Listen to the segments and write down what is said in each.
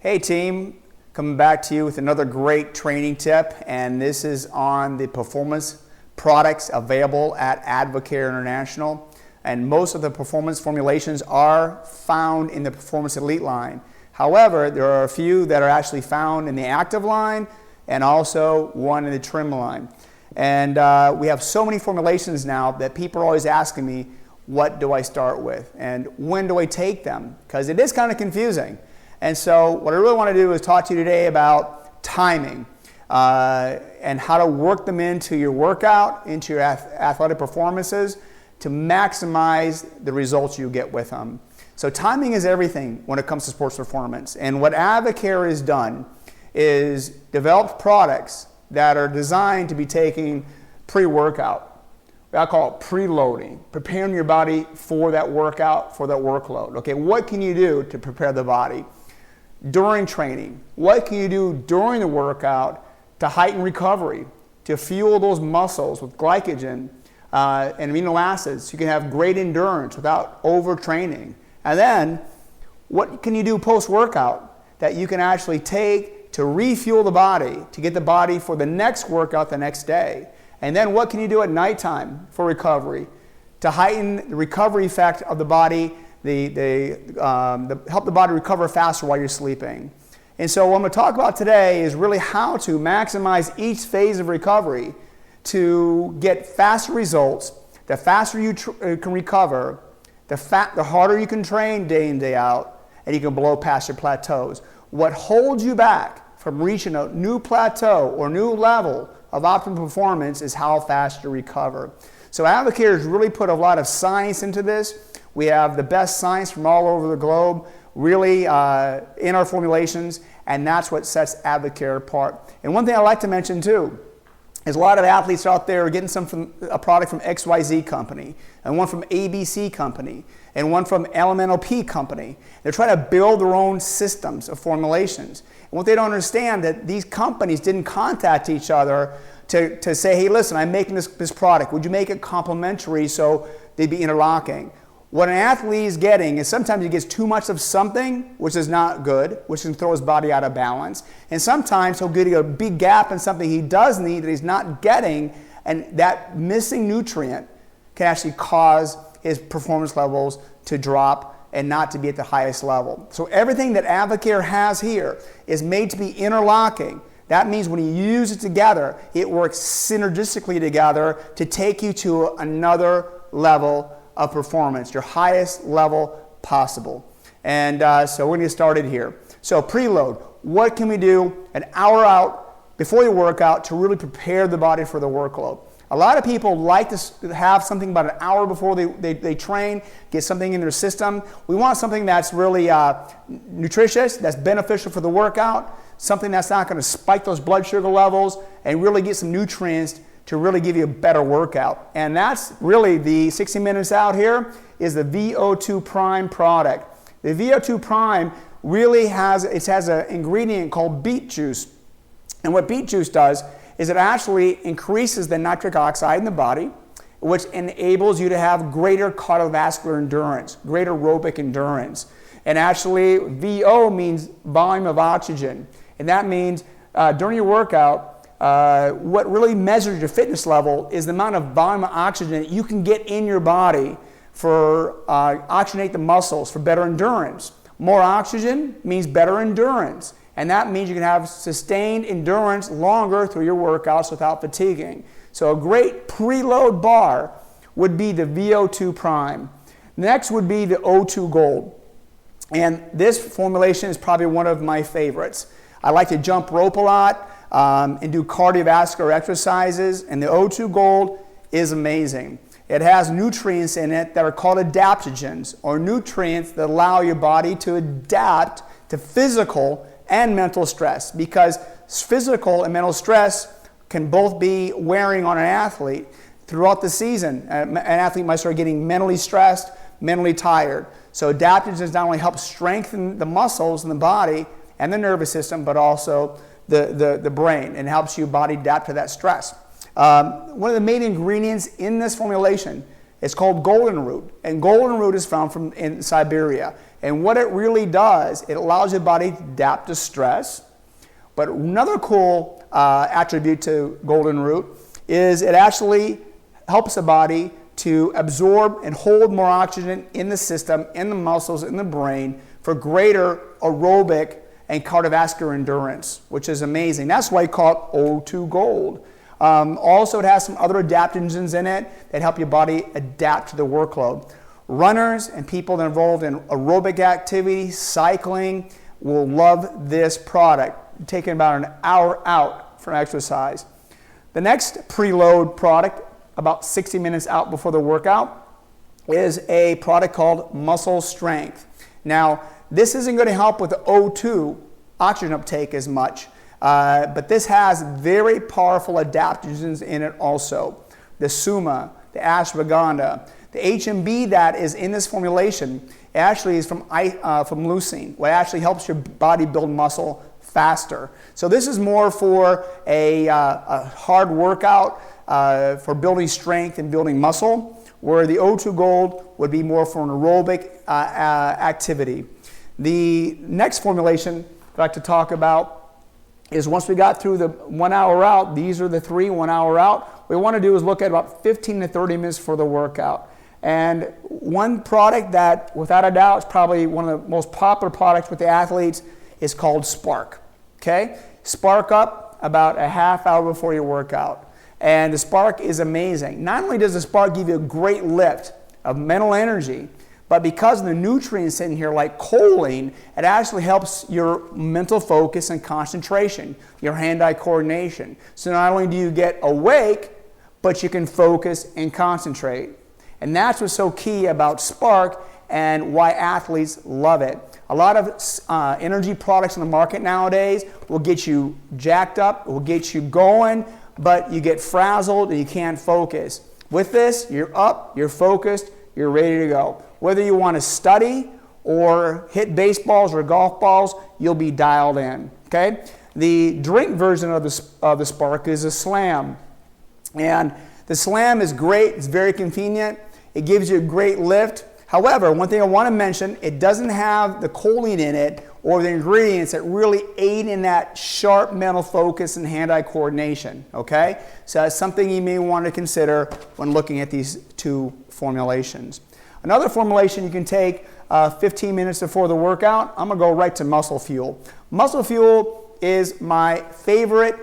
Hey team, coming back to you with another great training tip, and this is on the performance products available at Advocare International. And most of the performance formulations are found in the Performance Elite line. However, there are a few that are actually found in the Active line and also one in the Trim line. And we have so many formulations now that people are always asking me, what do I start with and when do I take them? Because it is kind of confusing. And so what I really want to do is talk to you today about timing and how to work them into your workout, into your athletic performances to maximize the results you get with them. So timing is everything when it comes to sports performance. And what Advocare has done is developed products that are designed to be taken pre-workout. I call it preloading, preparing your body for that workout, for that workload. Okay, what can you do to prepare the body? During training, what can you do during the workout to heighten recovery, to fuel those muscles with glycogen and amino acids so you can have great endurance without overtraining? And then, what can you do post-workout that you can actually take to refuel the body, to get the body for the next workout the next day? And then what can you do at nighttime for recovery to heighten the recovery effect of the body, help the body recover faster while you're sleeping? And so what I'm going to talk about today is really how to maximize each phase of recovery to get faster results. The faster you can recover, the harder you can train day in, day out, and you can blow past your plateaus. What holds you back from reaching a new plateau or new level of optimal performance is how fast you recover. So Advocare has really put a lot of science into this. We have the best science from all over the globe, really in our formulations, and that's what sets Advocare apart. And one thing I like to mention too is a lot of athletes out there are getting a product from XYZ company, and one from ABC company, and one from Elemental P company. They're trying to build their own systems of formulations. And what they don't understand that these companies didn't contact each other to say, hey, listen, I'm making this product. Would you make it complementary so they'd be interlocking? What an athlete is getting is sometimes he gets too much of something, which is not good, which can throw his body out of balance. And sometimes he'll get a big gap in something he does need that he's not getting, and that missing nutrient can actually cause his performance levels to drop and not to be at the highest level. So everything that Advocare has here is made to be interlocking. That means when you use it together, it works synergistically together to take you to another level of performance, your highest level possible. And so we're going to get started here. So preload, what can we do an hour out before your workout to really prepare the body for the workload? A lot of people like to have something about an hour before they train, get something in their system. We want something that's really nutritious, that's beneficial for the workout, something that's not going to spike those blood sugar levels and really get some nutrients to really give you a better workout. And that's really the 60 minutes out here is the VO2 Prime product. The VO2 Prime really has an ingredient called beet juice. And what beet juice does is it actually increases the nitric oxide in the body, which enables you to have greater cardiovascular endurance, greater aerobic endurance. And actually, VO means volume of oxygen. And that means during your workout, what really measures your fitness level is the amount of volume of oxygen that you can get in your body for oxygenate the muscles for better endurance. More oxygen means better endurance. And that means you can have sustained endurance longer through your workouts without fatiguing. So a great preload bar would be the VO2 Prime. Next would be the O2 Gold. And this formulation is probably one of my favorites. I like to jump rope a lot and do cardiovascular exercises, and the O2 Gold is amazing. It has nutrients in it that are called adaptogens, or nutrients that allow your body to adapt to physical and mental stress, because physical and mental stress can both be wearing on an athlete throughout the season. An athlete might start getting mentally stressed, mentally tired. So adaptogens not only help strengthen the muscles in the body and the nervous system, but also the brain, and helps your body adapt to that stress. One of the main ingredients in this formulation It's called golden root, and golden root is found in Siberia. And what it really does, it allows your body to adapt to stress. But another cool attribute to golden root is it actually helps the body to absorb and hold more oxygen in the system, in the muscles, in the brain for greater aerobic and cardiovascular endurance, which is amazing. That's why I call it O2 Gold. Also, it has some other adaptogens in it that help your body adapt to the workload. Runners and people that are involved in aerobic activity, cycling, will love this product, taking about an hour out from exercise. The next preload product, about 60 minutes out before the workout, is a product called Muscle Strength. Now, this isn't going to help with the O2 oxygen uptake as much, but this has very powerful adaptogens in it also. The suma, the ashwagandha, the HMB that is in this formulation actually is from leucine, what actually helps your body build muscle faster. So this is more for a hard workout, for building strength and building muscle, where the O2 Gold would be more for an aerobic activity. The next formulation I'd like to talk about is once we got through the 1 hour out, these are the 3 1 hour out, what we want to do is look at about 15 to 30 minutes for the workout. And one product that, without a doubt, is probably one of the most popular products with the athletes is called Spark. Okay? Spark up about a half hour before your workout. And the Spark is amazing. Not only does the Spark give you a great lift of mental energy, but because of the nutrients in here like choline, it actually helps your mental focus and concentration, your hand-eye coordination. So not only do you get awake, but you can focus and concentrate. And that's what's so key about Spark and why athletes love it. A lot of energy products in the market nowadays will get you jacked up, will get you going, but you get frazzled and you can't focus. With this, you're up, you're focused, you're ready to go. Whether you want to study or hit baseballs or golf balls, you'll be dialed in. Okay? The drink version of the Spark is a Slam. And the Slam is great, it's very convenient, it gives you a great lift. However, one thing I want to mention, it doesn't have the choline in it or the ingredients that really aid in that sharp mental focus and hand-eye coordination, okay? So that's something you may want to consider when looking at these two formulations. Another formulation you can take 15 minutes before the workout, I'm going to go right to Muscle Fuel. Muscle Fuel is my favorite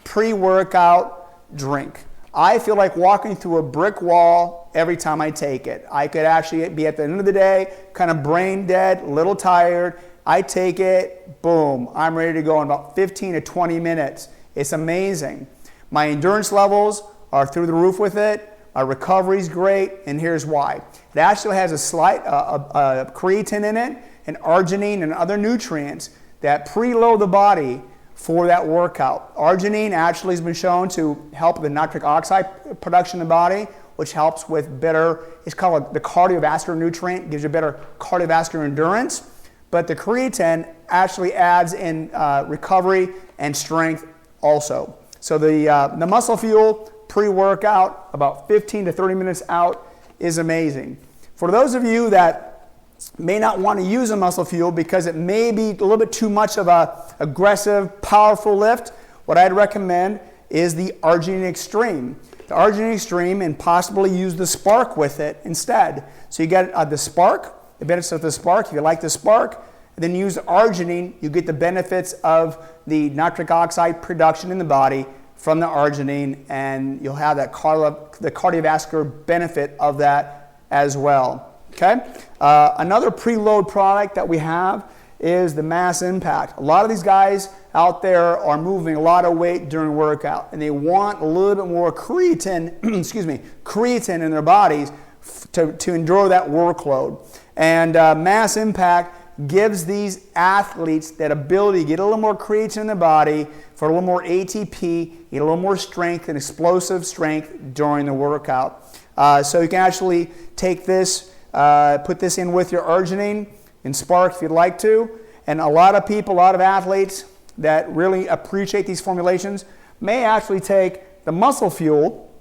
pre-workout drink. I feel like walking through a brick wall every time I take it. I could actually be at the end of the day, kind of brain dead, a little tired. I take it, boom, I'm ready to go in about 15 to 20 minutes. It's amazing. My endurance levels are through the roof with it. My recovery is great, and here's why. It actually has a slight creatine in it, and arginine and other nutrients that preload the body for that workout. Arginine actually has been shown to help the nitric oxide production in the body, which helps with better, it's called the cardiovascular nutrient, gives you better cardiovascular endurance. But the creatine actually adds in recovery and strength also. So the Muscle Fuel pre-workout, about 15 to 30 minutes out, is amazing. For those of you that may not want to use a Muscle Fuel because it may be a little bit too much of a aggressive, powerful lift, what I'd recommend is the Arginine Extreme. The Arginine Extreme, and possibly use the Spark with it instead. So you get the Spark, the benefits of the Spark. If you like the Spark, and then use the Arginine, you get the benefits of the nitric oxide production in the body from the Arginine, and you'll have that the cardiovascular benefit of that as well. Okay? Another preload product that we have is the Mass Impact. A lot of these guys out there are moving a lot of weight during workout, and they want a little bit more creatine, creatine in their bodies to endure that workload. And Mass Impact gives these athletes that ability to get a little more creatine in their body for a little more ATP, get a little more strength and explosive strength during the workout. So you can actually take this, put this in with your Arginine and Spark if you'd like to. And a lot of people, a lot of athletes that really appreciate these formulations may actually take the Muscle Fuel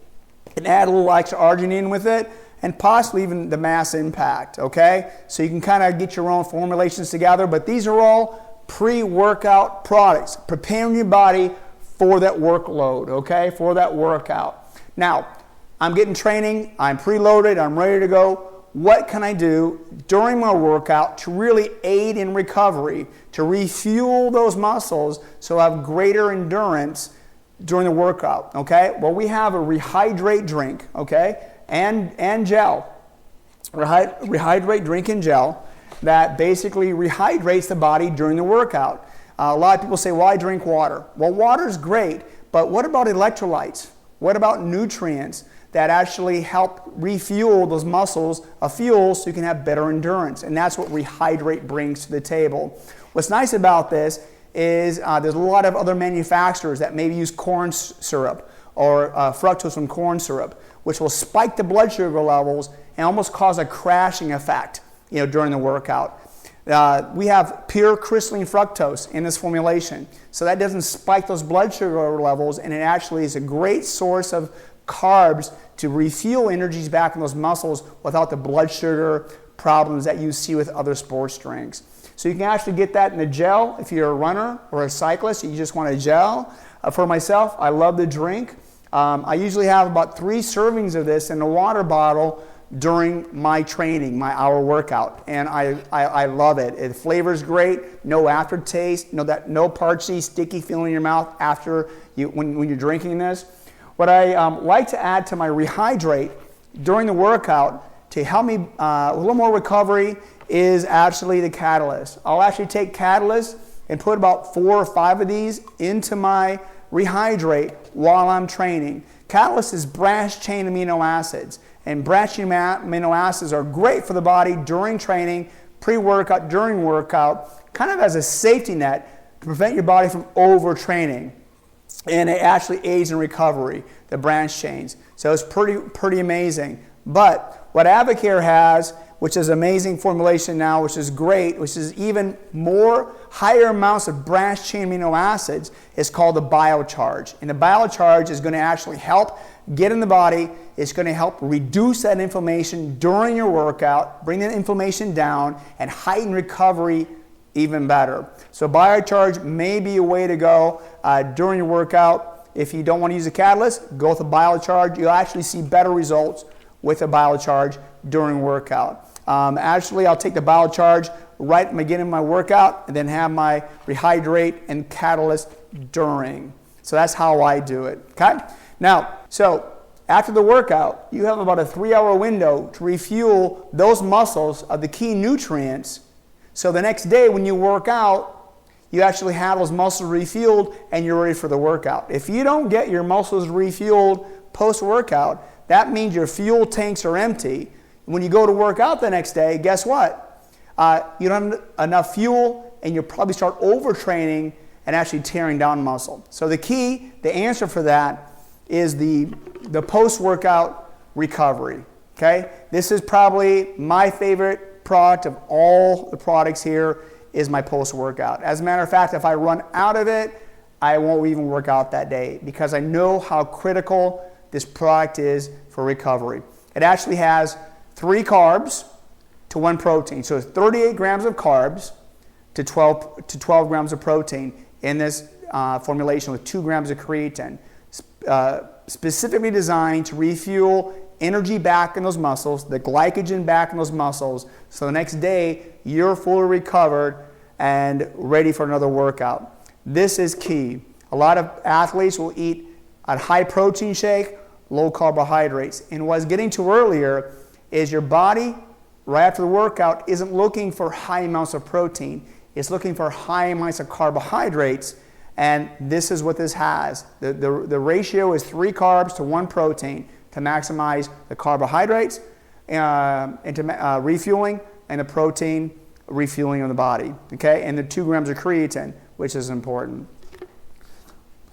and add a little extra Arginine with it and possibly even the mass impact, okay? So you can kind of get your own formulations together, but these are all pre-workout products, preparing your body for that workload, okay, for that workout. Now, I'm getting training, I'm preloaded, I'm ready to go. What can I do during my workout to really aid in recovery, to refuel those muscles so I have greater endurance during the workout, okay? Well, we have a rehydrate drink, okay, and gel. Rehydrate drink and gel that basically rehydrates the body during the workout. A lot of people say, why drink water? Well, water's great, but what about electrolytes? What about nutrients that actually help refuel those muscles of fuel so you can have better endurance? And that's what Rehydrate brings to the table. What's nice about this is there's a lot of other manufacturers that maybe use corn syrup or fructose from corn syrup, which will spike the blood sugar levels and almost cause a crashing effect, during the workout. We have pure crystalline fructose in this formulation, so that doesn't spike those blood sugar levels, and it actually is a great source of carbs to refuel energies back in those muscles without the blood sugar problems that you see with other sports drinks. So you can actually get that in the gel if you're a runner or a cyclist, you just want a gel. For myself, I love the drink. I usually have about 3 servings of this in a water bottle during my training, my hour workout, and I love it. The flavor's great, no aftertaste, no parchy, sticky feeling in your mouth after when you're drinking this. What I like to add to my Rehydrate during the workout to help me a little more recovery is actually the Catalyst. I'll actually take Catalyst and put about 4 or 5 of these into my Rehydrate while I'm training. Catalyst is branched-chain amino acids, and branched-chain amino acids are great for the body during training, pre-workout, during workout, kind of as a safety net to prevent your body from overtraining. And it actually aids in recovery, the branch chains. So it's pretty amazing. But what Advocare has, which is amazing formulation now, which is great, which is even more higher amounts of branched chain amino acids, is called the Biocharge. And the Biocharge is going to actually help get in the body. It's going to help reduce that inflammation during your workout, bring that inflammation down, and heighten recovery even better. So Biocharge may be a way to go during your workout. If you don't want to use a Catalyst, go with a Biocharge. You'll actually see better results with a Biocharge during workout. Actually, I'll take the Biocharge right at the beginning of my workout and then have my Rehydrate and Catalyst during. So that's how I do it, okay? Now, so after the workout, you have about a 3-hour window to refuel those muscles of the key nutrients. So the next day when you work out, you actually have those muscles refueled and you're ready for the workout. If you don't get your muscles refueled post-workout, that means your fuel tanks are empty. When you go to work out the next day, guess what? You don't have enough fuel and you'll probably start overtraining and actually tearing down muscle. So the answer for that is the post-workout recovery, okay? This is probably my favorite product of all the products here is my post-workout. As a matter of fact, if I run out of it, I won't even work out that day because I know how critical this product is for recovery. It actually has 3 carbs to 1 protein. So it's 38 grams of carbs to 12 grams of protein in this formulation with 2 grams of creatine. Specifically designed to refuel energy back in those muscles, the glycogen back in those muscles, so the next day you're fully recovered and ready for another workout. This is key. A lot of athletes will eat a high protein shake, low carbohydrates. And what I was getting to earlier is your body, right after the workout, isn't looking for high amounts of protein. It's looking for high amounts of carbohydrates, and this is what this has. The ratio is 3 carbs to 1 protein to maximize the carbohydrates and to refueling, and the protein refueling of the body, okay? And the 2 grams of creatine, which is important.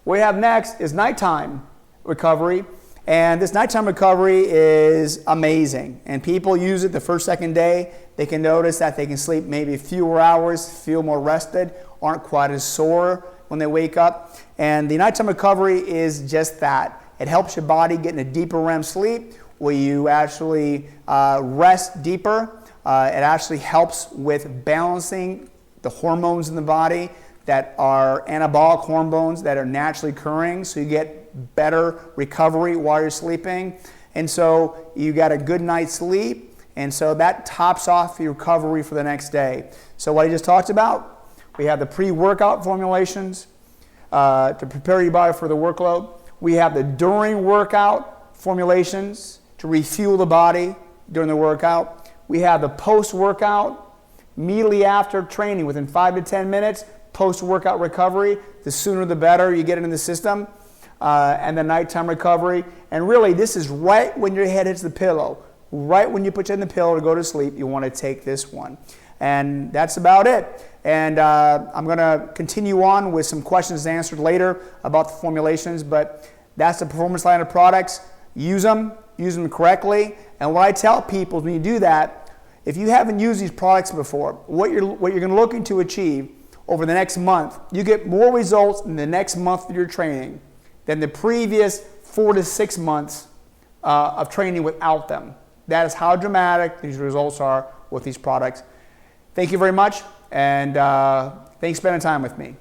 What we have next is nighttime recovery, and this nighttime recovery is amazing. And people use it the first, second day. They can notice that they can sleep maybe fewer hours, feel more rested, aren't quite as sore when they wake up. And the nighttime recovery is just that. It helps your body get in a deeper REM sleep where you actually rest deeper. It actually helps with balancing the hormones in the body that are anabolic hormones that are naturally occurring, so you get better recovery while you're sleeping. And so you got a good night's sleep, and so that tops off your recovery for the next day. So what I just talked about, we have the pre-workout formulations to prepare your body for the workload. We have the during workout formulations to refuel the body during the workout. We have the post-workout, immediately after training, within 5 to 10 minutes, post-workout recovery. The sooner the better you get it in the system. And the nighttime recovery. And really, this is right when your head hits the pillow. Right when you put your head in the pillow to go to sleep, you want to take this one. And that's about it. And I'm going to continue on with some questions answered later about the formulations, but that's the performance line of products. Use them correctly. And what I tell people is when you do that, if you haven't used these products before, what you're going to looking to achieve over the next month, you get more results in the next month of your training than the previous 4 to 6 months of training without them. That is how dramatic these results are with these products. Thank you very much, and thanks for spending time with me.